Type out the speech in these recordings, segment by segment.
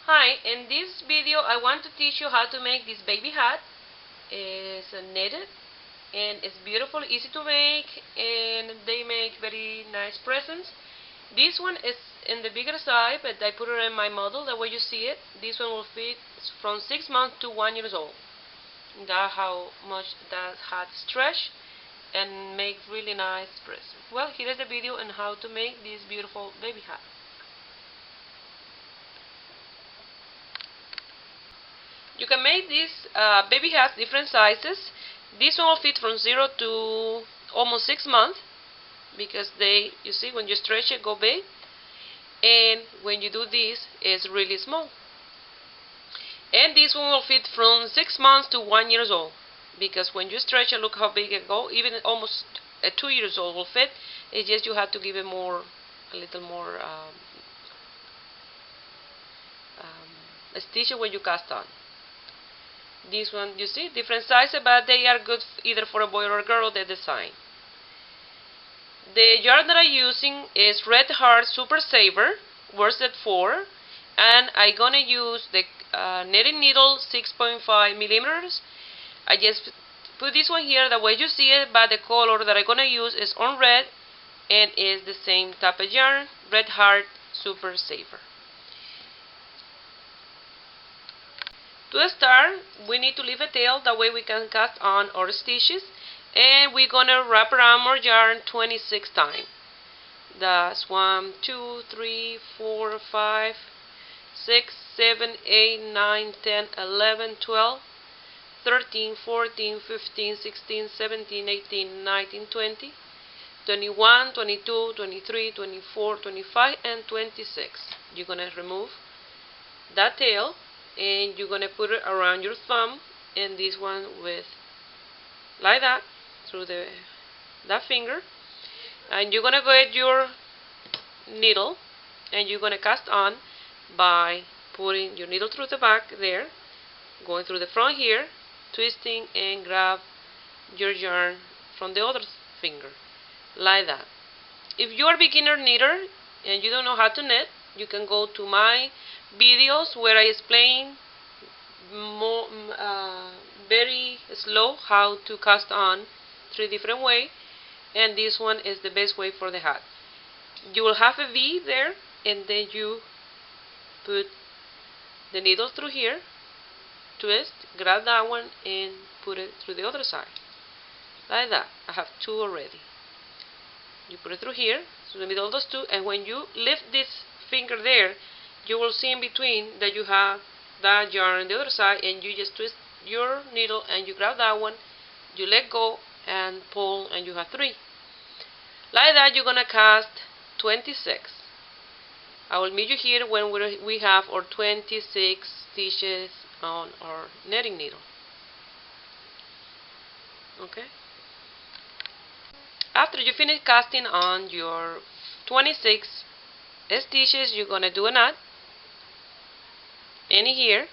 Hi, in this video I want to teach you how to make this baby hat. It's knitted and it's beautiful, easy to make, and they make very nice presents. This one is in the bigger size, but I put it in my model the way you see it. This one will fit from 6 months to 1 year old. That's how much that hat stretch and make really nice presents. Well, here is the video on how to make this beautiful baby hat. You can make these baby hats different sizes. This one will fit from 0 to almost 6 months because you see, when you stretch it, go big, and when you do this, it's really small. And this one will fit from 6 months to 1 year old because when you stretch it, look how big it goes. Even almost 2 years old will fit. It's just you have to give it a little more stitch when you cast on. This one, you see, different sizes, but they are good either for a boy or a girl, the design. The yarn that I'm using is Red Heart Super Saver, worsted 4, and I'm gonna use the knitting needle 6.5 millimeters. I just put this one here the way you see it, but the color that I'm gonna use is on red and is the same type of yarn, Red Heart Super Saver. To start, we need to leave a tail, that way we can cast on our stitches, and we're gonna wrap around our yarn 26 times. That's 1, 2, 3, 4, 5, 6, 7, 8, 9, 10, 11, 12, 13, 14, 15, 16, 17, 18, 19, 20, 21, 22, 23, 24, 25, and 26. You're gonna remove that tail, and you're gonna put it around your thumb, and this one with like that through that finger, and you're gonna get your needle and you're gonna cast on by putting your needle through the back there, going through the front here, twisting, and grab your yarn from the other finger like that. If you are a beginner knitter and you don't know how to knit, you can go to my videos where I explain very slow how to cast on 3 different ways, and this one is the best way for the hat. You will have a V there, and then you put the needle through here, twist, grab that one, and put it through the other side like that. I have 2 already. You put it through here, so the middle of those 2, and when you lift this finger there, you will see in between that you have that yarn on the other side, and you just twist your needle and you grab that one, you let go and pull, and you have 3. Like that, you're gonna cast 26. I will meet you here when we have our 26 stitches on our knitting needle. Okay? After you finish casting on your 26 stitches, you're gonna do a knot in here.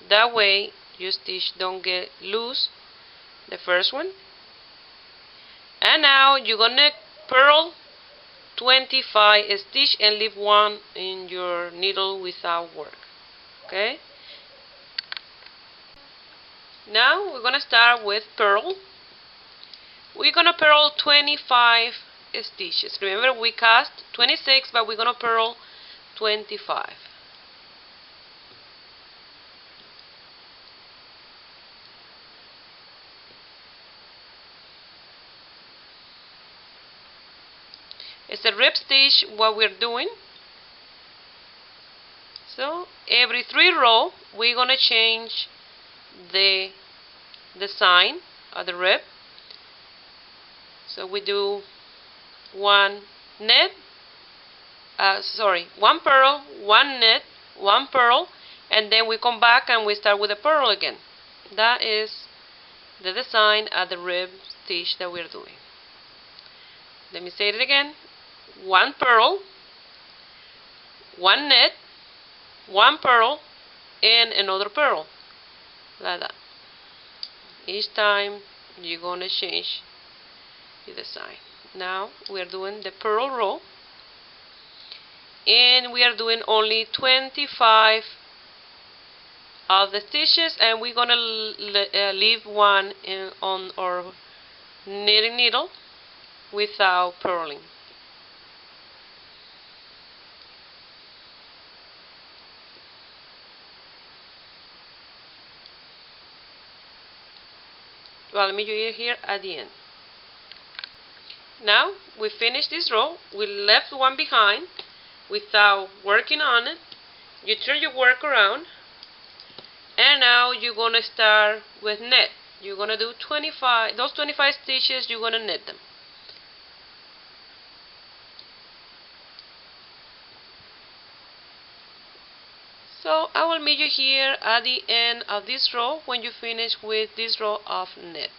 That way your stitch don't get loose, the first one. And now you're gonna purl 25 stitch and leave 1 in your needle without work. Okay? Now we're gonna start with purl. We're gonna purl 25 stitches. Remember, we cast 26, but we're gonna purl 25. It's a rib stitch what we're doing. So every 3 rows we're gonna change the sign of the rib. So we do 1 knit, 1 purl, 1 knit, 1 purl, and then we come back and we start with a purl again. That is the design of the rib stitch that we're doing. Let me say it again. 1 purl, 1 knit, 1 purl, and another purl, like that. Each time you're gonna change the design. Now we are doing the purl row, and we are doing only 25 of the stitches, and we're gonna leave one on our knitting needle without purling. Well, let me do it here at the end. Now we finished this row. We left one behind without working on it. You turn your work around, and now you're gonna start with knit. You're gonna do 25. Those 25 stitches, you're gonna knit them. So I will meet you here at the end of this row when you finish with this row of knit.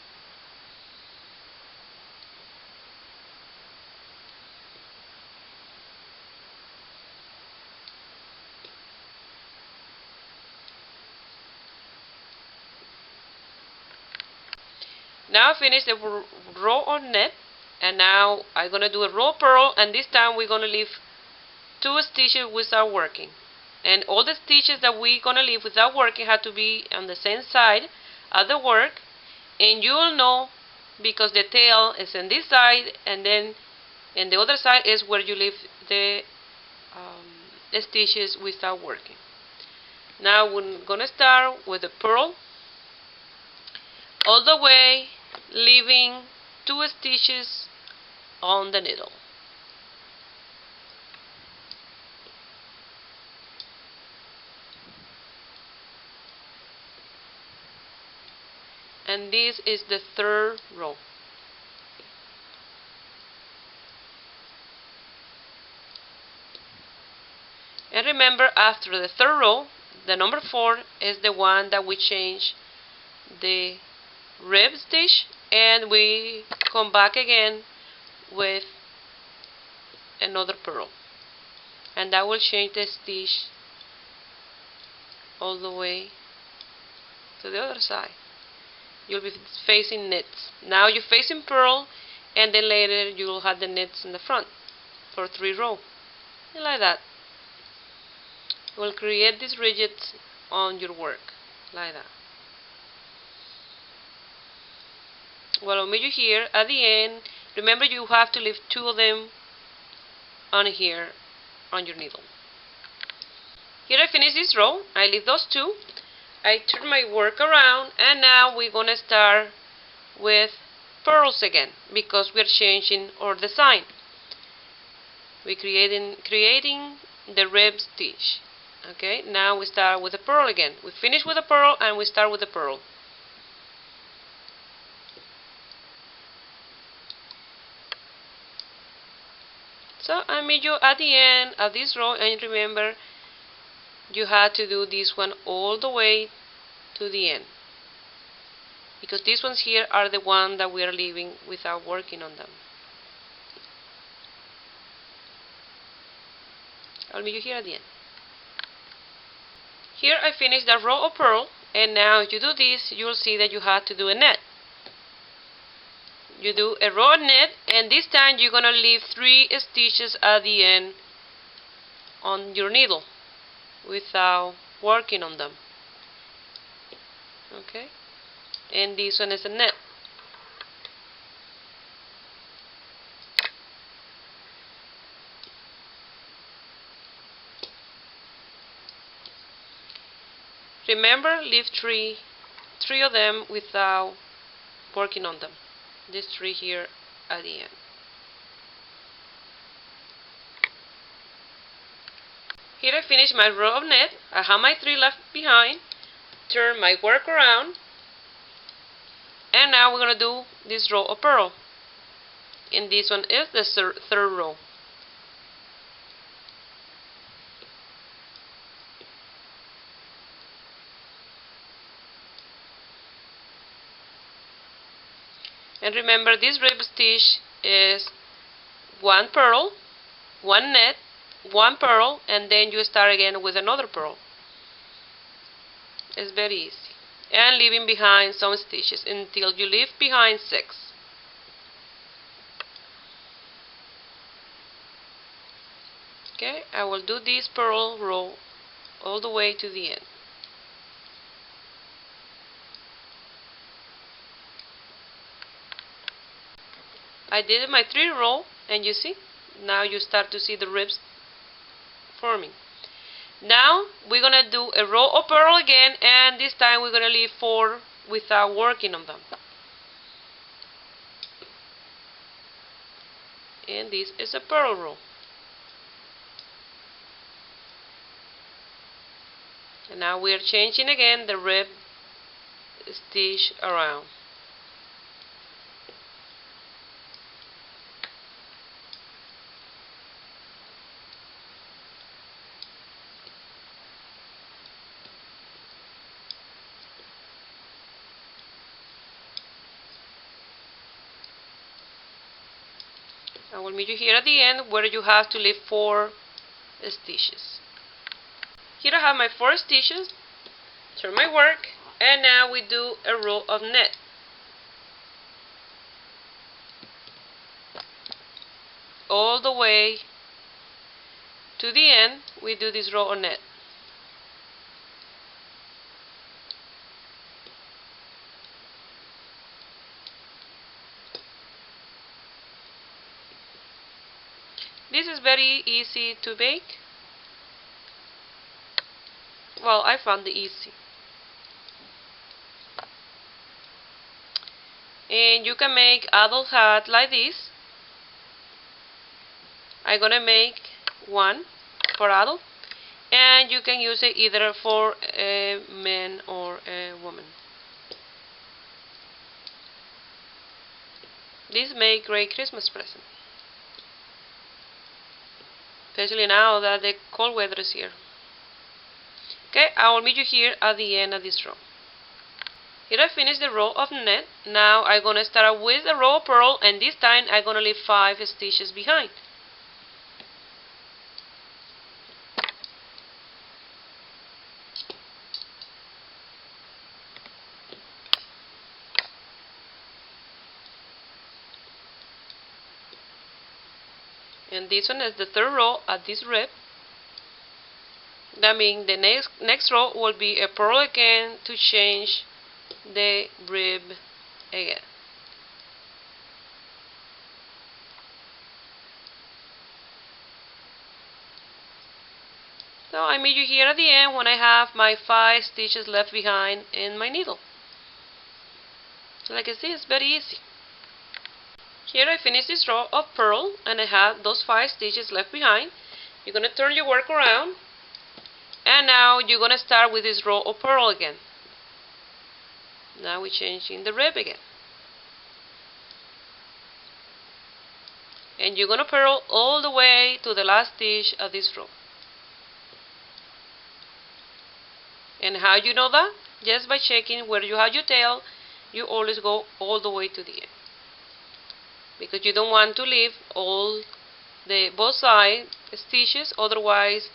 Now I finished the row of knit, and now I'm gonna do a row purl, and this time we're gonna leave 2 stitches without working. And all the stitches that we're gonna leave without working have to be on the same side of the work, and you'll know because the tail is on this side, and then and the other side is where you leave the stitches without working. Now we're gonna start with the purl all the way, leaving 2 stitches on the needle. And this is the 3rd row. And remember, after the 3rd row, the number 4 is the one that we change the rib stitch, and we come back again with another purl, and that will change the stitch all the way to the other side. You'll be facing knits. Now you're facing purl, and then later you'll have the knits in the front for 3 rows, and like that. You will create these ridges on your work, like that. Well, I'll meet you here at the end. Remember, you have to leave 2 of them on here on your needle. Here I finish this row. I leave those 2. I turn my work around, and now we're gonna start with purls again because we're changing our design. We're creating the rib stitch. Okay, now we start with the purl again. We finish with the purl and we start with the purl. So I meet you at the end of this row, and remember, you have to do this one all the way to the end, because these ones here are the ones that we are leaving without working on them. I'll meet you here at the end. Here I finished the row of purl, and now if you do this, you'll see that you have to do a knit. You do a row of knit, and this time you're gonna leave 3 stitches at the end on your needle without working on them. Okay, and this one is a knit. Remember, leave three of them without working on them. These 3 here at the end. Here I finish my row of knit. I have my 3 left behind. Turn my work around, and now we're gonna do this row of purl. And this one is the 3rd row. And remember, this rib stitch is 1 purl, 1 knit, 1 purl, and then you start again with another purl. It's very easy. And leaving behind some stitches until you leave behind 6. Okay, I will do this purl row all the way to the end. I did my 3 row, and you see, now you start to see the ribs forming. Now we're gonna do a row of purl again, and this time we're gonna leave 4 without working on them. And this is a purl row. And now we are changing again the rib stitch around. I will meet you here at the end where you have to leave 4 stitches. Here I have my 4 stitches. Turn my work, and now we do a row of net. All the way to the end, we do this row of net. This is very easy to bake. Well, I found it easy. And you can make adult hat like this. I'm gonna make one for adult, and you can use it either for a man or a woman. This make great Christmas present, especially now that the cold weather is here. Okay, I will meet you here at the end of this row. Here I finished the row of net. Now I'm gonna start with the row of purl, and this time I'm gonna leave 5 stitches behind. And this one is the 3rd row at this rib. That means the next row will be a purl again to change the rib again. So I meet you here at the end when I have my 5 stitches left behind in my needle. So like I see, it's very easy. Here I finish this row of purl, and I have those 5 stitches left behind. You're going to turn your work around, and now you're going to start with this row of purl again. Now we're changing the rib again. And you're going to purl all the way to the last stitch of this row. And how you know that? Just by checking where you have your tail, you always go all the way to the end. Because you don't want to leave all the both side stitches, otherwise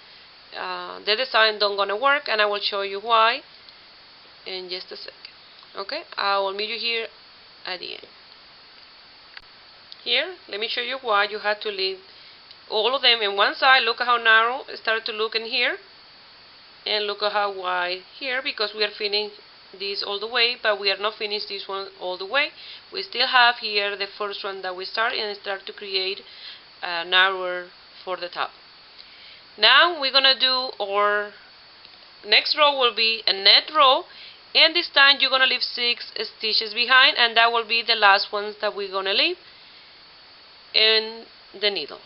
the design don't gonna work, and I will show you why in just a second. Okay, I will meet you here at the end. Here, let me show you why you have to leave all of them in one side. Look at how narrow it started to look in here, and look at how wide here, because we are finishing this all the way, but we are not finished this one all the way. We still have here the first one that we start, and start to create narrower for the top. Now we're gonna do our next row will be a net row, and this time you're gonna leave 6 stitches behind, and that will be the last ones that we're gonna leave in the needle.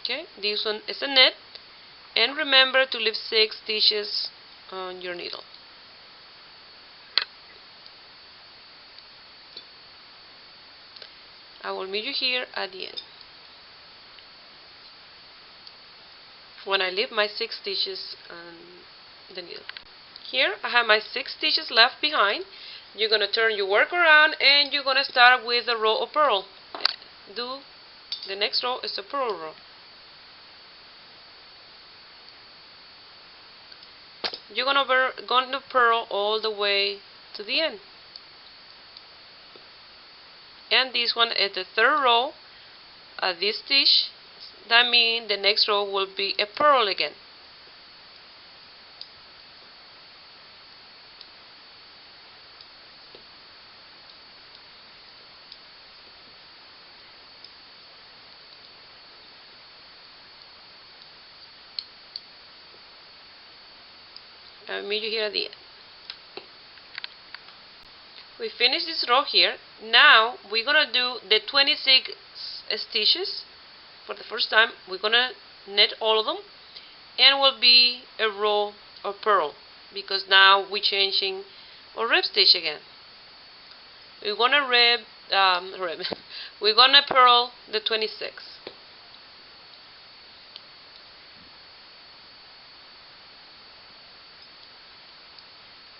Okay, this one is a net, and remember to leave 6 stitches on your needle. I will meet you here at the end when I leave my 6 stitches on the needle. Here I have my 6 stitches left behind. You're going to turn your work around, and you're going to start with a row of purl. The next row is a purl row. You're going to purl all the way to the end. And this one is the 3rd row of this stitch. That means the next row will be a purl again. I'll meet you here at the end. We finished this row here. Now we're gonna do the 26 stitches for the first time. We're gonna knit all of them, and will be a row of purl because now we're changing our rib stitch again. We're gonna we're gonna purl the 26.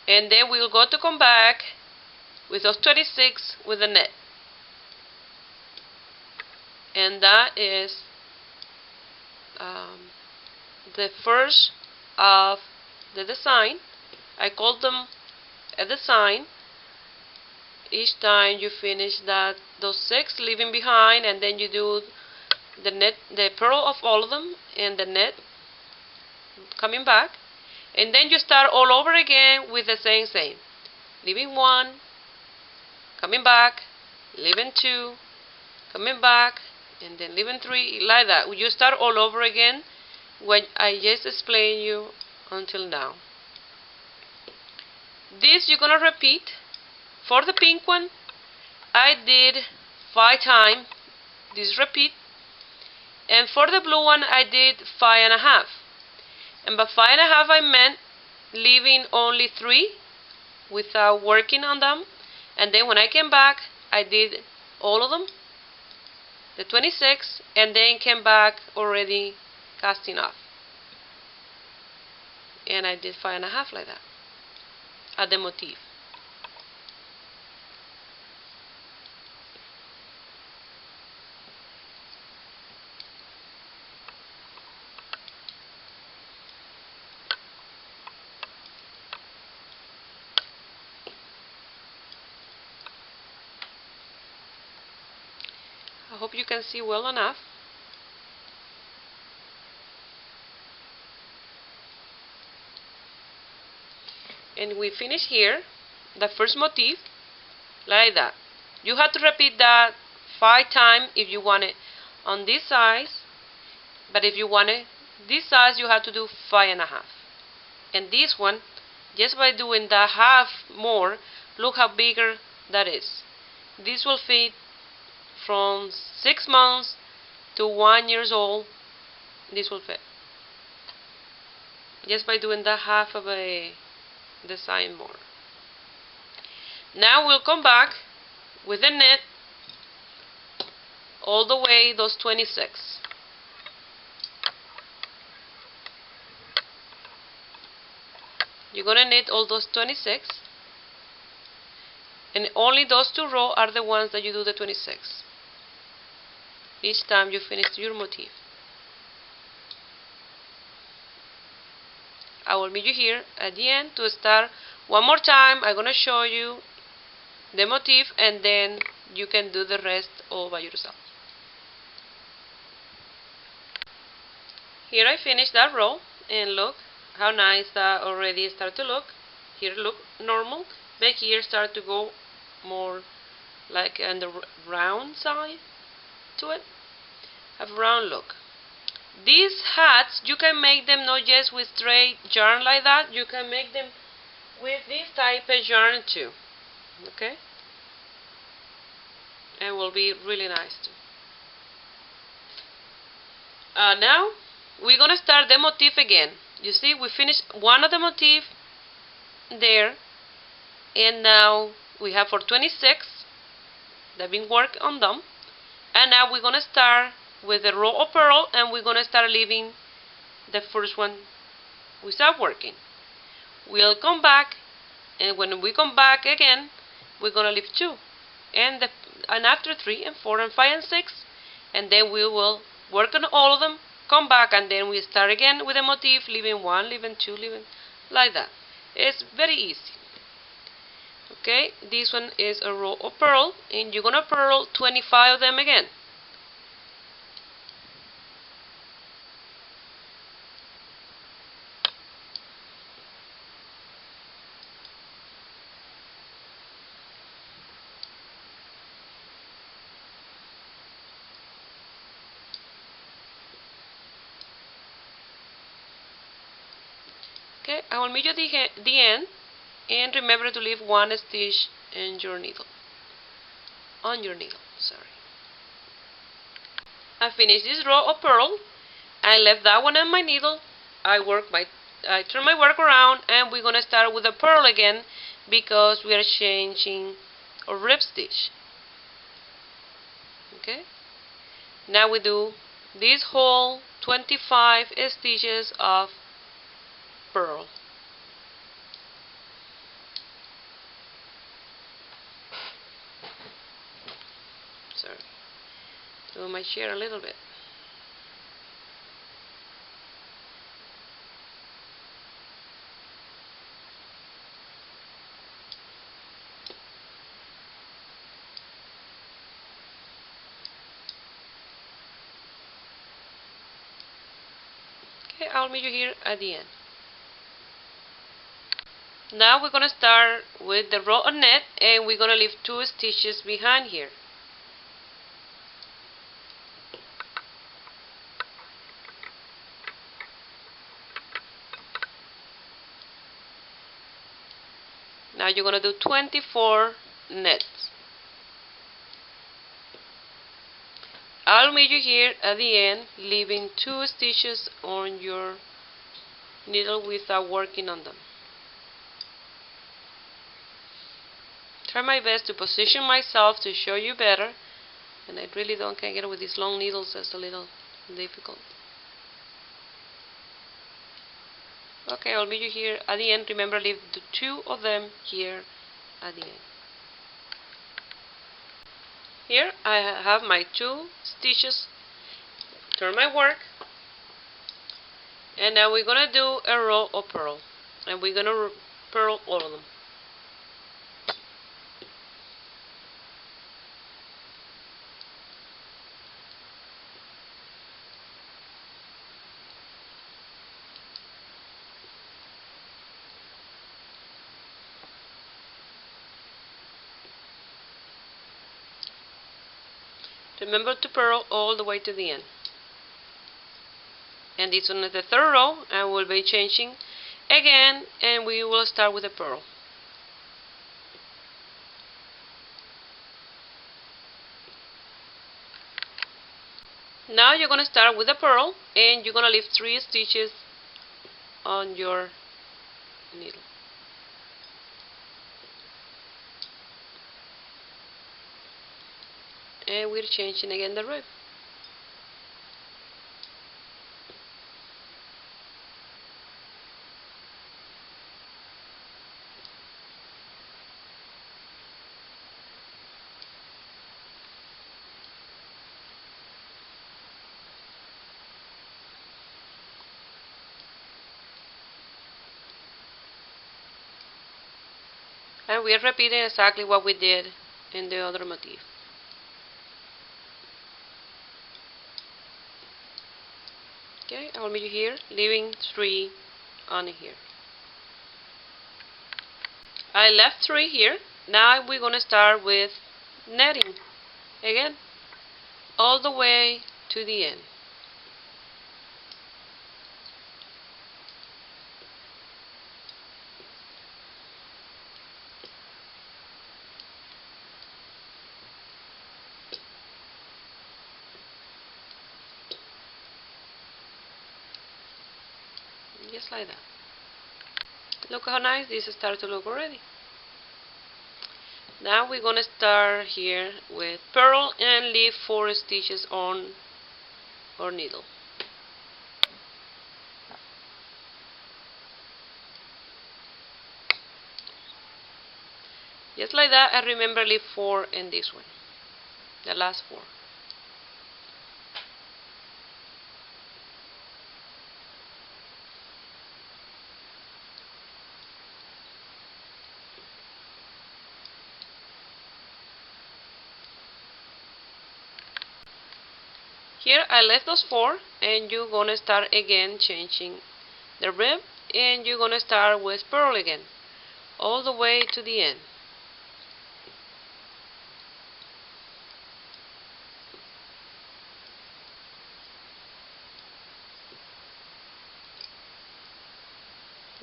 And then we'll go to come back with those 26 with a knit. And that is the first of the design. I call them a design. Each time you finish those 6 leaving behind, and then you do the knit, the purl of all of them, and the knit coming back, and then you start all over again with the same, leaving 1, coming back, leaving 2, coming back, and then leaving 3, like that. You start all over again what I just explained you until now. This you're gonna repeat. For the pink one, I did 5 times this repeat, and for the blue one I did 5.5. And by 5.5 I meant leaving only 3 without working on them, and then when I came back I did all of them, the 26, and then came back already casting off, and I did 5.5 like that at the motif. I hope you can see well enough. And we finish here the first motif like that. You have to repeat that 5 times if you want it on this size, but if you want it this size you have to do 5.5. And this one, just by doing the half more, look how bigger that is. This will fit from 6 months to 1 year old. This will fit just by doing the half of a design more. Now we'll come back with the knit all the way those 26. You're gonna knit all those 26, and only those 2 rows are the ones that you do the 26 each time you finish your motif. I will meet you here at the end to start one more time. I'm gonna show you the motif, and then you can do the rest all by yourself. Here I finished that row, and look how nice that already start to look. Here look normal, but here start to go more like on the round side to it. Have a round look. These hats you can make them not just with straight yarn like that, you can make them with this type of yarn too. Okay? And will be really nice too. Now we're gonna start the motif again. You see, we finished one of the motif there, and now we have for 26 that been work on them, and now we're gonna start with the row of purl, and we're gonna start leaving the first one without working. We'll come back, and when we come back again, we're gonna leave 2, and after 3 and 4 and 5 and 6, and then we will work on all of them, come back, and then we start again with the motif, leaving 1, leaving 2, leaving like that. It's very easy. Okay, this one is a row of purl, and you're gonna purl 25 of them again. Okay, I will meet you at the end, and remember to leave one stitch in your needle. On your needle, sorry. I finished this row of purl. I left that one on my needle. I turn my work around, and we're gonna start with a purl again because we are changing a rib stitch. Okay. Now we do this whole 25 stitches of purl. Sorry, move my chair a little bit. Okay, I'll meet you here at the end. Now we're gonna start with the row of net, and we're gonna leave 2 stitches behind here. Now you're gonna do 24 nets. I'll meet you here at the end, leaving 2 stitches on your needle without working on them. Try my best to position myself to show you better, and I really can't get it with these long needles. That's a little difficult. Okay, I'll meet you here at the end. Remember, leave the 2 of them here at the end. Here I have my 2 stitches. Turn my work, and now we're gonna do a row of purl, and we're gonna purl all of them. Remember to purl all the way to the end. And this one is the 3rd row, and we'll be changing again, and we will start with a purl. Now you're going to start with a purl, and you're going to leave 3 stitches on your needle. And we're changing again the rib. And we are repeating exactly what we did in the other motif. Okay, I will meet you here, leaving 3 on here. I left 3 here. Now we're going to start with netting again, all the way to the end. Just like that. Look how nice this starts to look already. Now we're going to start here with purl and leave 4 stitches on our needle. Just like that, and remember leave 4 in this one, the last 4. Here I left those 4, and you're gonna start again changing the rib, and you're gonna start with purl again, all the way to the end.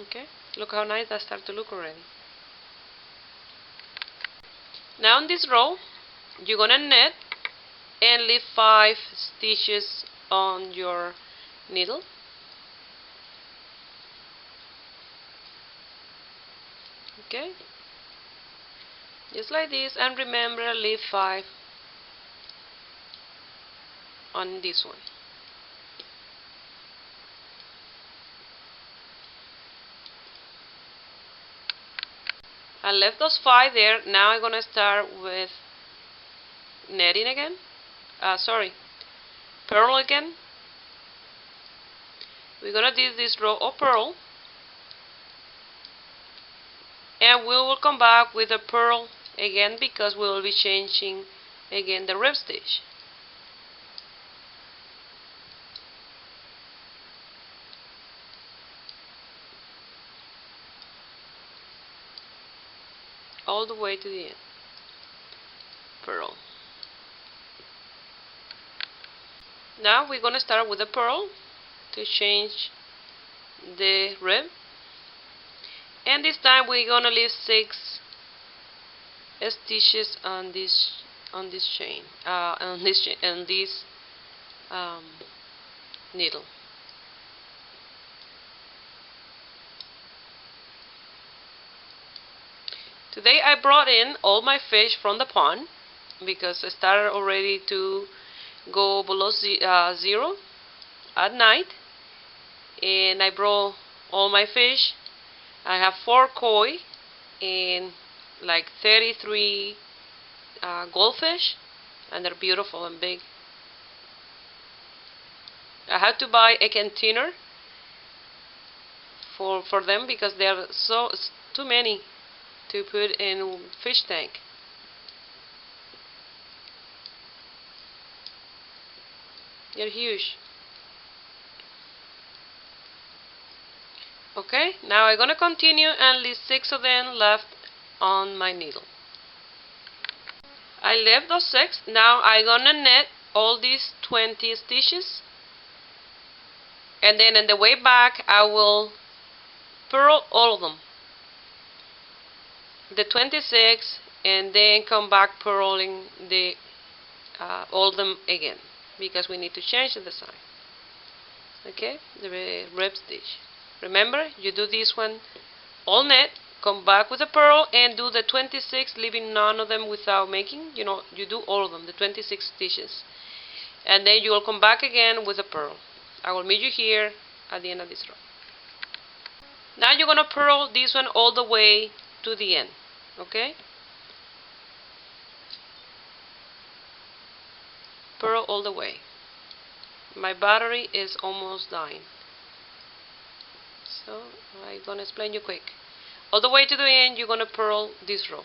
Okay, look how nice that starts to look already. Now in this row, you're gonna knit and leave 5 stitches on your needle. Okay, just like this, and remember, leave 5 on this one. I left those 5 there. Now I'm gonna start with netting again. Purl again. We're gonna do this row of purl, and we will come back with a purl again because we will be changing again the rib stitch. All the way to the end. Purl. Now we're gonna start with a purl to change the rib, and this time we're gonna leave 6 stitches on this chain, on this needle. Today I brought in all my fish from the pond because I started already to go below 0 at night, and I brought all my fish. I have 4 koi and like 33 goldfish, and they're beautiful and big. I had to buy a container for them because they're too many to put in fish tank. They're huge. Okay, now I'm gonna continue and leave 6 of them left on my needle. I left those 6. Now I'm gonna knit all these 20 stitches, and then on the way back I will purl all of them, the 26, and then come back purling the all of them again because we need to change the design. Okay, the rib stitch. Remember, you do this one all knit, come back with a purl, and do the 26, leaving none of them without making. You do all of them, the 26 stitches, and then you will come back again with a purl. I will meet you here at the end of this row. Now you're gonna purl this one all the way to the end. Okay, purl all the way. My battery is almost dying, so I'm gonna explain you quick. All the way to the end, you're gonna purl this row.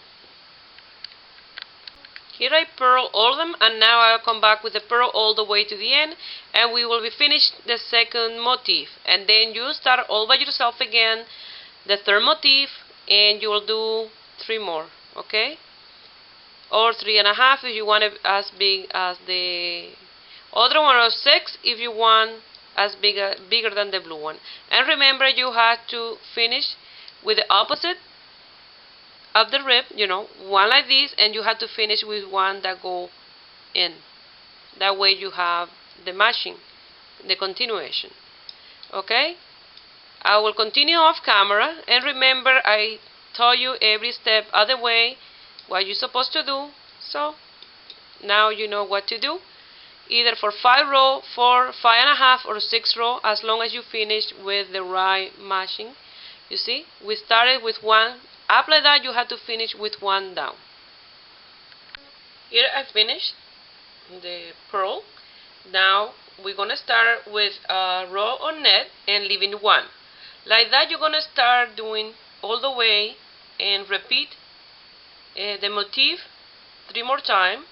Here I purl all of them, and now I'll come back with the purl all the way to the end, and we will be finished the second motif. And then you start all by yourself again, the third motif, and you will do 3 more, okay? Or 3.5 if you want it as big as the other one, or 6 if you want as bigger than the blue one. And remember, you have to finish with the opposite of the rib, one like this, and you have to finish with one that go in. That way you have the matching, the continuation. Okay? I will continue off camera, and remember, I told you every step of the way what you're supposed to do, so now you know what to do, either for 5 row, 4, 5.5, or 6 row, as long as you finish with the right matching. You see, we started with 1 up like that. You have to finish with 1 down. Here I finished the purl. Now we're gonna start with a row on net and leaving 1 like that. You're gonna start doing all the way and repeat the motif 3 more times.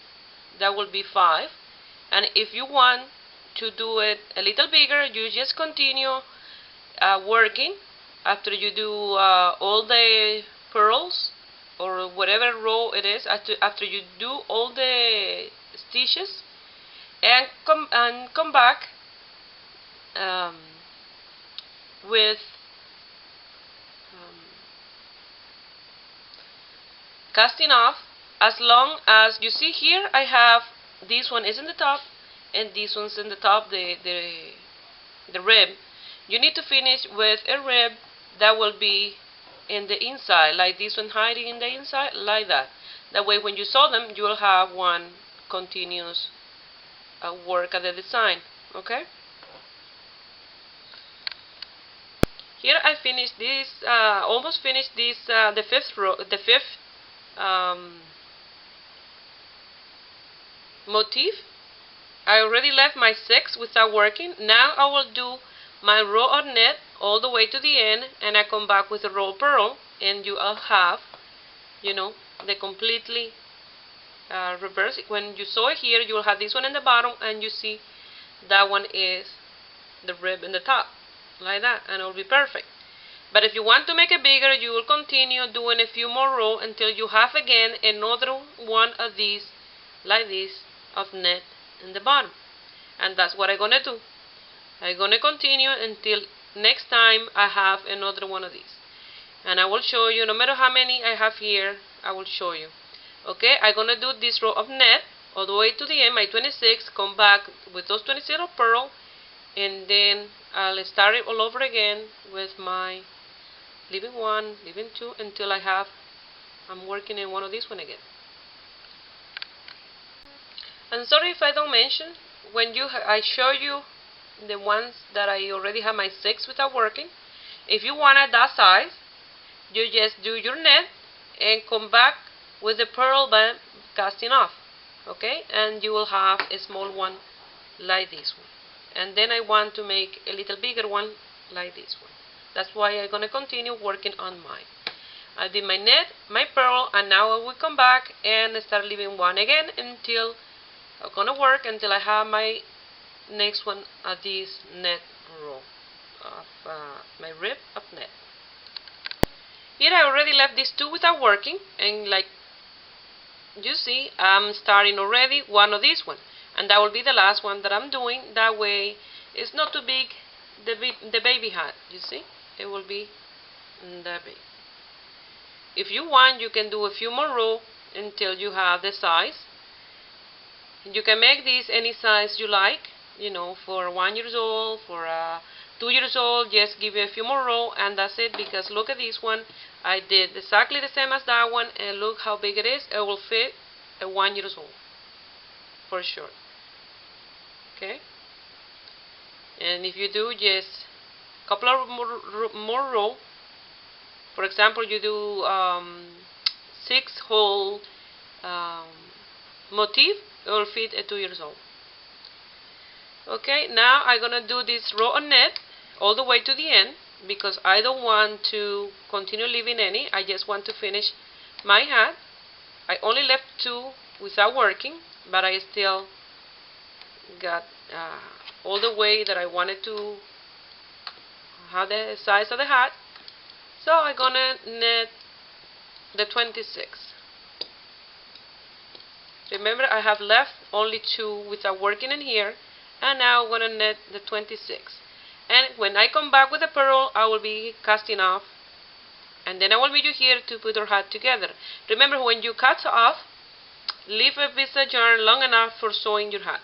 That will be 5. And if you want to do it a little bigger, you just continue working after you do all the purls or whatever row it is. After you do all the stitches, and come back with casting off as long as you see here. I have this one is in the top and this one's in the top, the rib. You need to finish with a rib that will be in the inside, like this one hiding in the inside, like that. That way when you sew them, you will have one continuous work at the design. Okay? Here I finished this, almost finished this, the fifth row, the fifth motif. I already left my 6 without working. Now I will do my row of net all the way to the end, and I come back with a row of purl, and you will have, you know, the completely reverse. When you sew it here, you will have this one in the bottom, and you see that one is the rib in the top, like that, and it will be perfect. But if you want to make it bigger, you will continue doing a few more rows until you have again another one of these, like this, of net in the bottom. And that's what I'm gonna do. I'm gonna continue until next time I have another one of these. And I will show you, no matter how many I have here, I will show you. Okay, I'm gonna do this row of net all the way to the end, my 26, come back with those 26 of purl, and then I'll start it all over again with my leaving 1, leaving 2 until I'm working in one of these one again. And sorry if I don't mention, when I show you the ones that I already have my 6 without working, if you want it that size, you just do your net and come back with the purl by casting off, okay? And you will have a small one like this one. And then I want to make a little bigger one like this one. That's why I'm going to continue working on mine. I did my net, my purl, and now I will come back and start leaving 1 again until I'm going to work until I have my next one of this net row of my rib of net. Here I already left these 2 without working, and like you see, I'm starting already one of these one, and that will be the last one that I'm doing. That way it's not too big, the baby hat, you see, it will be that big. If you want, you can do a few more rows until you have the size. You can make this any size you like, you know, for 1 year old, for 2 years old. Just give it a few more rows, and that's it. Because look at this one, I did exactly the same as that one, and look how big it is. It will fit a 1 year old for sure. Okay, and if you do just a couple of more rows, for example, you do 6 whole motif, it will fit a 2 years old. Okay, now I'm gonna do this row of net all the way to the end, because I don't want to continue leaving any. I just want to finish my hat. I only left 2 without working, but I still got all the way that I wanted to have the size of the hat. So I'm gonna net the 26. Remember, I have left only 2 without working in here, and now I'm gonna net the 26. And when I come back with the purl, I will be casting off, and then I will meet you here to put our hat together. Remember, when you cut off, leave a piece of yarn long enough for sewing your hat.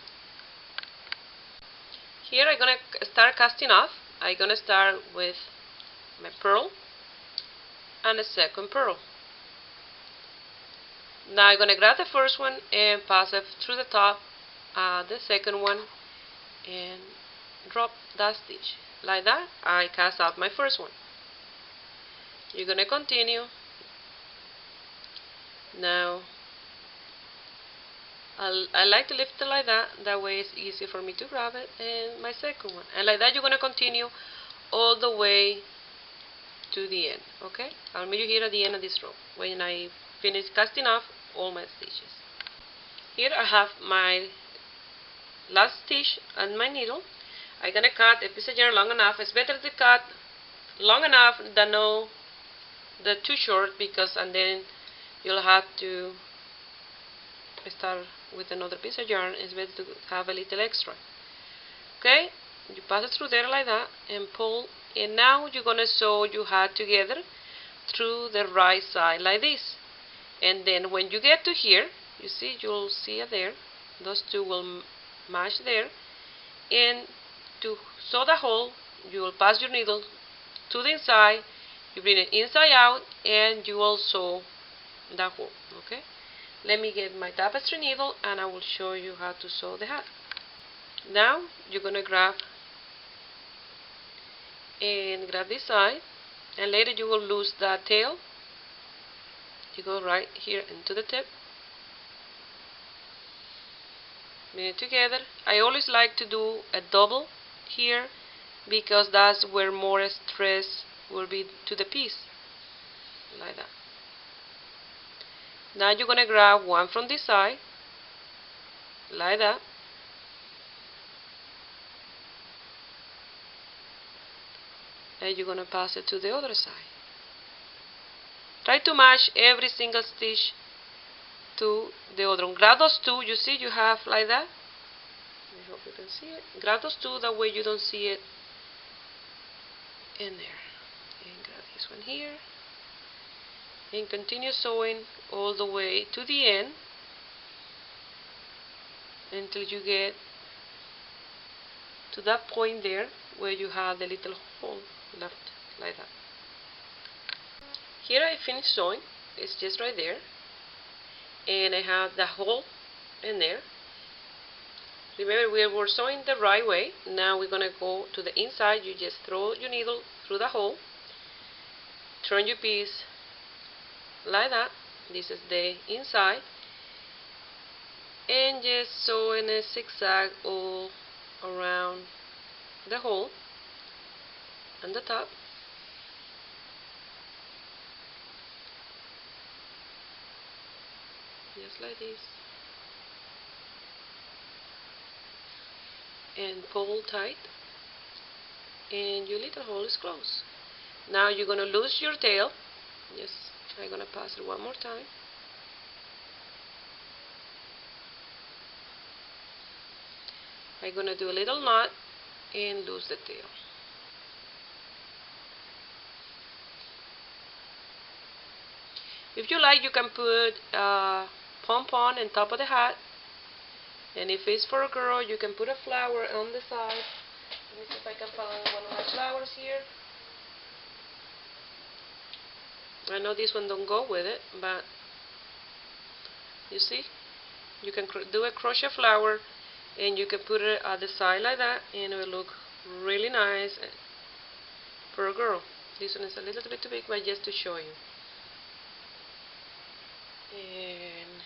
Here I'm gonna start casting off. I'm gonna start with my purl and a second purl. Now I'm gonna grab the first one and pass it through the top, the second one, and drop that stitch. Like that, I cast off my first one. You're gonna continue. Now I like to lift it like that. That way it's easy for me to grab it. And my second one, and like that you're gonna continue all the way to the end. Okay, I'll meet you here at the end of this row when I finish casting off all my stitches. Here I have my last stitch and my needle. I'm gonna cut a piece of yarn long enough. It's better to cut long enough than too short, because and then you'll have to start with another piece of yarn. It's better to have a little extra. Okay, you pass it through there like that and pull, and now you're gonna sew your hat together through the right side like this. And then when you get to here, you see, you'll see it there. Those two will match there. And to sew the hole, you will pass your needle to the inside, you bring it inside out, and you will sew the hole. Okay? Let me get my tapestry needle and I will show you how to sew the hat. Now you're gonna grab this side, and later you will lose the tail. You go right here into the tip, bring it together. I always like to do a double here because that's where more stress will be to the piece, like that. Now you're gonna grab one from this side, like that, and you're gonna pass it to the other side. Try to match every single stitch to the other one. Grab those two, you see you have like that. I hope you can see it. Grab those two, that way you don't see it in there. And grab this one here. And continue sewing all the way to the end until you get to that point there where you have the little hole left, like that. Here I finished sewing. It's just right there, and I have the hole in there. Remember, we were sewing the right way. Now we're gonna go to the inside. You just throw your needle through the hole, turn your piece like that. This is the inside, and just sew in a zigzag all around the hole and the top. Just like this, and pull tight, and your little hole is closed. Now you're gonna lose your tail. Yes, I'm gonna pass it one more time. I'm gonna do a little knot and lose the tail. If you like, you can put pom-pom on top of the hat, and if it's for a girl, you can put a flower on the side. Let me see if I can find one of my flowers here. I know this one don't go with it, but you see, you can do a crochet flower, and you can put it at the side like that, and it will look really nice for a girl. This one is a little bit too big, but just to show you. And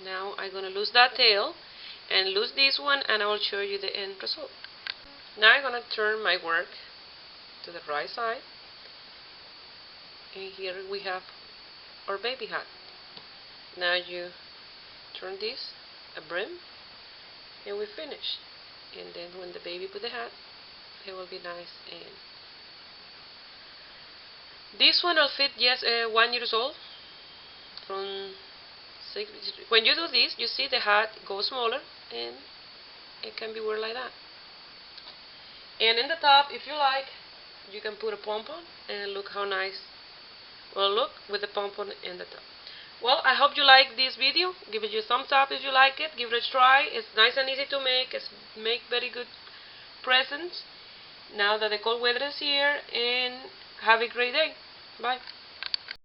now I'm going to lose that tail and lose this one, and I will show you the end result. Now I'm going to turn my work to the right side, and here we have our baby hat. Now you turn this a brim, and we finish. And then when the baby put the hat, it will be nice. And this one will fit just 1 year old. When you do this, you see the hat goes smaller, and it can be worn like that. And in the top, if you like, you can put a pom-pom, and look how nice will look with the pom-pom in the top. Well, I hope you like this video. Give it a thumbs up if you like it. Give it a try. It's nice and easy to make. It's make very good presents now that the cold weather is here. And have a great day. Bye.